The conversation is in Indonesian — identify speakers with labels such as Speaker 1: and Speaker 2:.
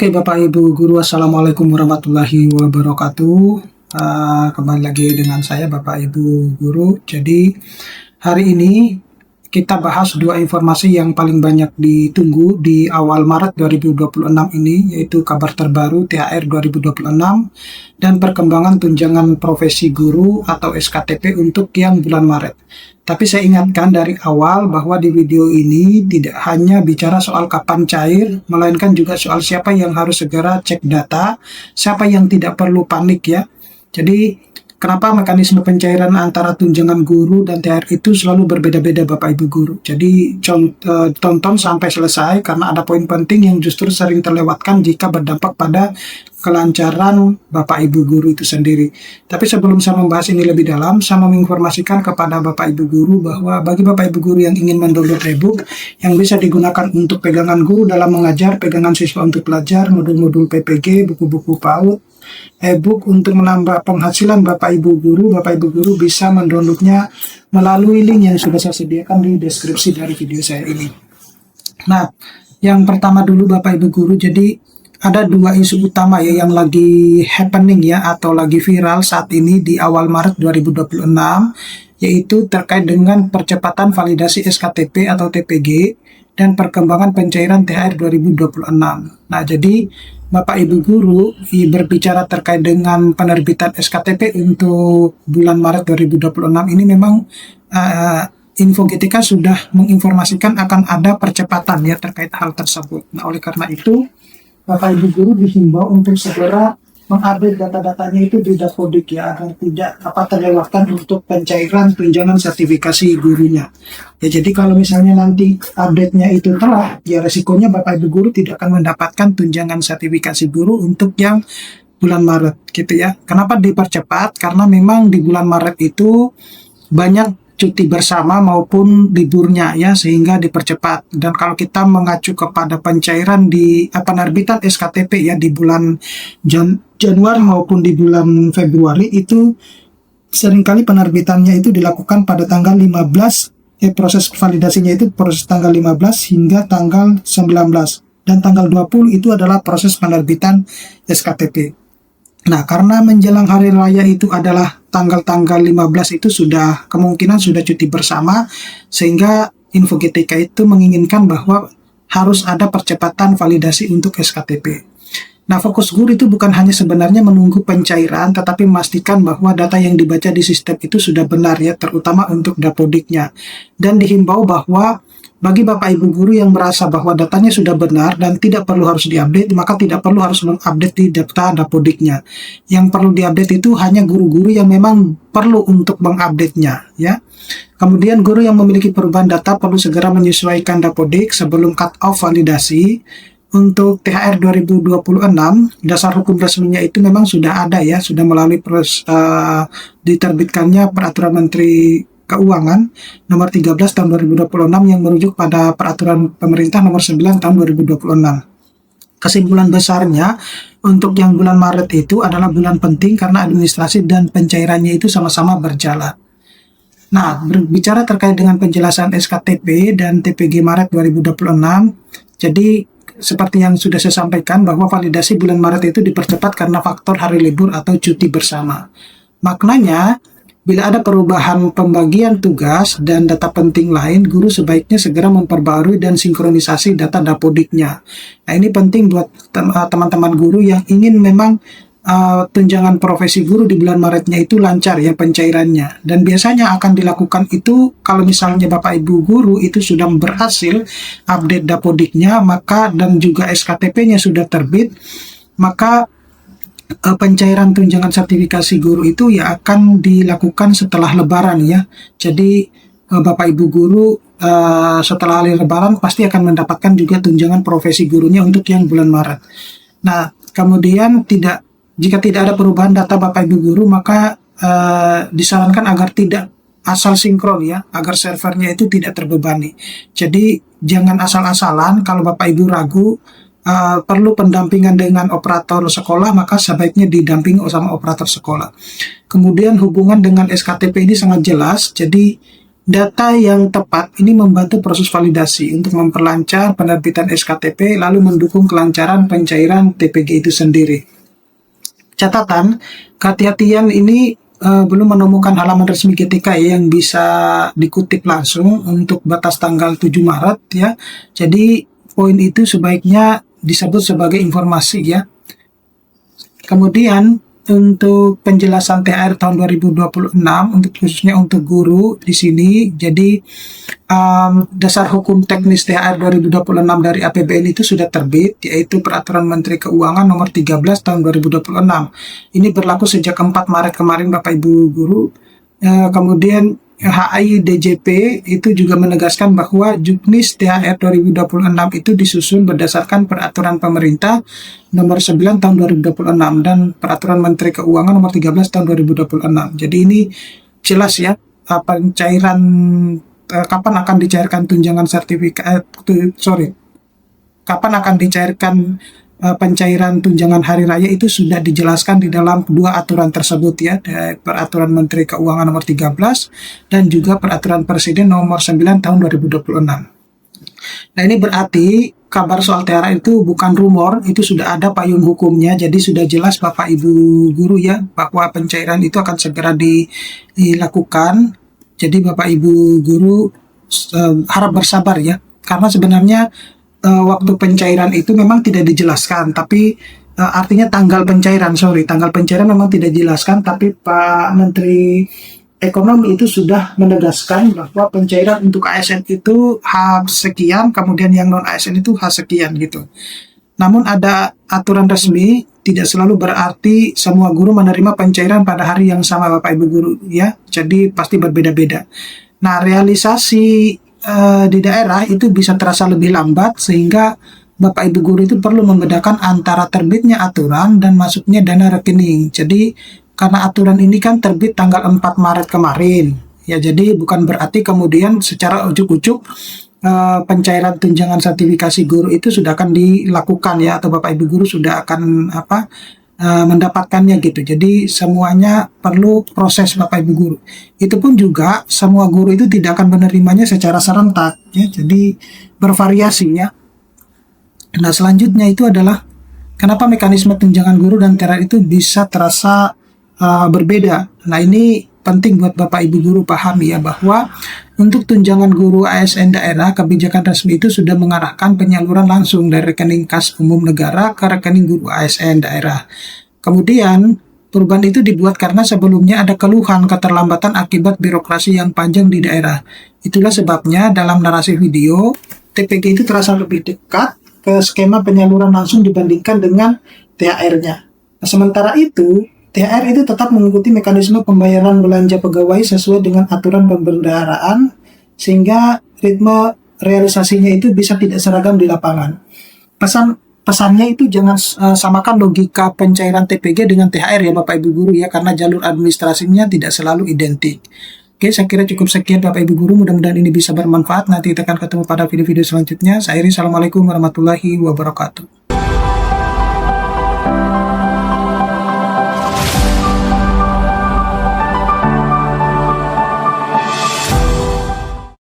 Speaker 1: Oke, Bapak Ibu Guru, Assalamualaikum warahmatullahi wabarakatuh. Kembali lagi dengan saya, Bapak Ibu Guru. Jadi, hari ini kita bahas dua informasi yang paling banyak ditunggu di awal Maret 2026 ini, yaitu kabar terbaru THR 2026 dan perkembangan tunjangan profesi guru atau SKTP untuk yang bulan Maret. Tapi saya ingatkan dari awal bahwa di video ini tidak hanya bicara soal kapan cair, melainkan juga soal siapa yang harus segera cek data, siapa yang tidak perlu panik ya. Jadi kenapa mekanisme pencairan antara tunjangan guru dan THR itu selalu berbeda-beda Bapak Ibu Guru. Jadi tonton sampai selesai karena ada poin penting yang justru sering terlewatkan jika berdampak pada kelancaran Bapak Ibu Guru itu sendiri. Tapi sebelum saya membahas ini lebih dalam, saya mau menginformasikan kepada Bapak Ibu Guru bahwa bagi Bapak Ibu Guru yang ingin mendownload e-book yang bisa digunakan untuk pegangan guru dalam mengajar, pegangan siswa untuk belajar, modul-modul PPG, buku-buku PAUD, e-book untuk menambah penghasilan Bapak Ibu Guru bisa mendownloadnya melalui link yang sudah saya sediakan di deskripsi dari video saya ini. Nah, yang pertama dulu Bapak Ibu Guru, jadi ada dua isu utama ya yang lagi happening ya atau lagi viral saat ini di awal Maret 2026, yaitu terkait dengan percepatan validasi SKTP atau TPG dan perkembangan pencairan THR 2026. Nah, jadi Bapak Ibu Guru berbicara terkait dengan penerbitan SKTP untuk bulan Maret 2026 ini memang Info GTK sudah menginformasikan akan ada percepatan ya terkait hal tersebut. Nah, oleh karena itu Bapak Ibu Guru dihimbau untuk segera mengupdate data-datanya itu di Dapodik ya, agar tidak terlewatkan untuk pencairan tunjangan sertifikasi gurunya. Ya, jadi kalau misalnya nanti update-nya itu telah, ya resikonya Bapak Ibu Guru tidak akan mendapatkan tunjangan sertifikasi guru untuk yang bulan Maret gitu ya. Kenapa dipercepat? Karena memang di bulan Maret itu banyak cuti bersama maupun liburnya ya, sehingga dipercepat. Dan kalau kita mengacu kepada pencairan di penerbitan SKTP ya di bulan Januari maupun di bulan Februari, itu seringkali penerbitannya itu dilakukan pada tanggal 15, proses validasinya itu proses tanggal 15 hingga tanggal 19, dan tanggal 20 itu adalah proses penerbitan SKTP. Nah, karena menjelang hari raya itu adalah tanggal-tanggal 15 itu kemungkinan sudah cuti bersama, sehingga Info GTK itu menginginkan bahwa harus ada percepatan validasi untuk SKTP. Nah, fokus guru itu bukan hanya sebenarnya menunggu pencairan, tetapi memastikan bahwa data yang dibaca di sistem itu sudah benar ya, terutama untuk Dapodiknya. Dan dihimbau bahwa bagi Bapak Ibu Guru yang merasa bahwa datanya sudah benar dan tidak perlu harus diupdate, maka tidak perlu harus mengupdate di data Dapodiknya. Yang perlu diupdate itu hanya guru-guru yang memang perlu untuk mengupdate-nya ya. Kemudian guru yang memiliki perubahan data perlu segera menyesuaikan Dapodik sebelum cut off validasi. Untuk THR 2026, dasar hukum resminya itu memang sudah ada ya, sudah melalui diterbitkannya Peraturan Menteri Keuangan nomor 13 tahun 2026 yang merujuk pada Peraturan Pemerintah nomor 9 tahun 2026. Kesimpulan besarnya, untuk yang bulan Maret itu adalah bulan penting karena administrasi dan pencairannya itu sama-sama berjalan. Nah, berbicara terkait dengan penjelasan SKTP dan TPG Maret 2026, jadi seperti yang sudah saya sampaikan bahwa validasi bulan Maret itu dipercepat karena faktor hari libur atau cuti bersama. Maknanya, bila ada perubahan pembagian tugas dan data penting lain, guru sebaiknya segera memperbarui dan sinkronisasi data Dapodiknya. Nah, ini penting buat teman-teman guru yang ingin memang tunjangan profesi guru di bulan Maretnya itu lancar ya pencairannya. Dan biasanya akan dilakukan itu kalau misalnya Bapak Ibu Guru itu sudah berhasil update Dapodiknya, maka dan juga SKTP-nya sudah terbit, maka pencairan tunjangan sertifikasi guru itu ya akan dilakukan setelah Lebaran ya. Jadi Bapak Ibu Guru setelah hari Lebaran pasti akan mendapatkan juga tunjangan profesi gurunya untuk yang bulan Maret. Nah, kemudian jika tidak ada perubahan data Bapak Ibu Guru, maka disarankan agar tidak asal sinkron ya, agar servernya itu tidak terbebani. Jadi jangan asal-asalan. Kalau Bapak Ibu ragu, perlu pendampingan dengan operator sekolah, maka sebaiknya didampingi sama operator sekolah. Kemudian hubungan dengan SKTP ini sangat jelas, jadi Data yang tepat ini membantu proses validasi untuk memperlancar penerbitan SKTP lalu mendukung kelancaran pencairan TPG itu sendiri. Catatan, kehati-hatian ini belum menemukan halaman resmi GTK ya, yang bisa dikutip langsung untuk batas tanggal 7 Maret ya. Jadi poin itu sebaiknya disebut sebagai informasi ya. Kemudian untuk penjelasan THR tahun 2026 untuk khususnya untuk guru di sini. Jadi dasar hukum teknis THR 2026 dari APBN itu sudah terbit, yaitu Peraturan Menteri Keuangan Nomor 13 tahun 2026. Ini berlaku sejak 4 Maret kemarin Bapak Ibu guru. Kemudian HI DJP itu juga menegaskan bahwa Juknis THR 2026 itu disusun berdasarkan Peraturan Pemerintah Nomor 9 tahun 2026 dan Peraturan Menteri Keuangan Nomor 13 tahun 2026. Jadi ini jelas ya, pencairan kapan akan dicairkan tunjangan sertifikat kapan akan dicairkan pencairan tunjangan hari raya itu sudah dijelaskan di dalam dua aturan tersebut ya, Peraturan Menteri Keuangan Nomor 13 dan juga Peraturan Presiden Nomor 9 tahun 2026. Nah, ini berarti kabar soal THR itu bukan rumor, itu sudah ada payung hukumnya, jadi sudah jelas Bapak Ibu guru ya bahwa pencairan itu akan segera dilakukan. Jadi Bapak Ibu guru harap bersabar ya, karena sebenarnya waktu pencairan itu memang tidak dijelaskan, tapi artinya tanggal pencairan memang tidak dijelaskan, tapi Pak Menteri Ekonomi itu sudah menegaskan bahwa pencairan untuk ASN itu H sekian, kemudian yang non ASN itu H sekian gitu. Namun ada aturan resmi, tidak selalu berarti semua guru menerima pencairan pada hari yang sama Bapak Ibu guru ya, jadi pasti berbeda-beda. Nah, realisasi di daerah itu bisa terasa lebih lambat, sehingga Bapak Ibu guru itu perlu membedakan antara terbitnya aturan dan masuknya dana rekening. Jadi karena aturan ini kan terbit tanggal 4 Maret kemarin ya, jadi bukan berarti kemudian secara ujuk-ujuk pencairan tunjangan sertifikasi guru itu sudah akan dilakukan ya, atau Bapak Ibu guru sudah akan mendapatkannya gitu. Jadi semuanya perlu proses Bapak Ibu guru. Itu pun juga semua guru itu tidak akan menerimanya secara serentak ya, jadi bervariasi ya. Nah, selanjutnya itu adalah kenapa mekanisme tunjangan guru dan THR itu bisa terasa berbeda. Nah, ini penting buat Bapak Ibu guru pahami ya, bahwa untuk tunjangan guru ASN daerah, kebijakan resmi itu sudah mengarahkan penyaluran langsung dari rekening kas umum negara ke rekening guru ASN daerah. Kemudian perubahan itu dibuat karena sebelumnya ada keluhan keterlambatan akibat birokrasi yang panjang di daerah. Itulah sebabnya dalam narasi video, TPG itu terasa lebih dekat ke skema penyaluran langsung dibandingkan dengan THR-nya. Nah, sementara itu THR itu tetap mengikuti mekanisme pembayaran belanja pegawai sesuai dengan aturan pembendaharaan, sehingga ritme realisasinya itu bisa tidak seragam di lapangan. Pesannya itu jangan samakan logika pencairan TPG dengan THR ya Bapak Ibu guru ya, karena jalur administrasinya tidak selalu identik. Oke, saya kira cukup sekian Bapak Ibu guru, mudah-mudahan ini bisa bermanfaat. Nanti kita akan ketemu pada video-video selanjutnya. Saya Iri, Assalamualaikum warahmatullahi wabarakatuh.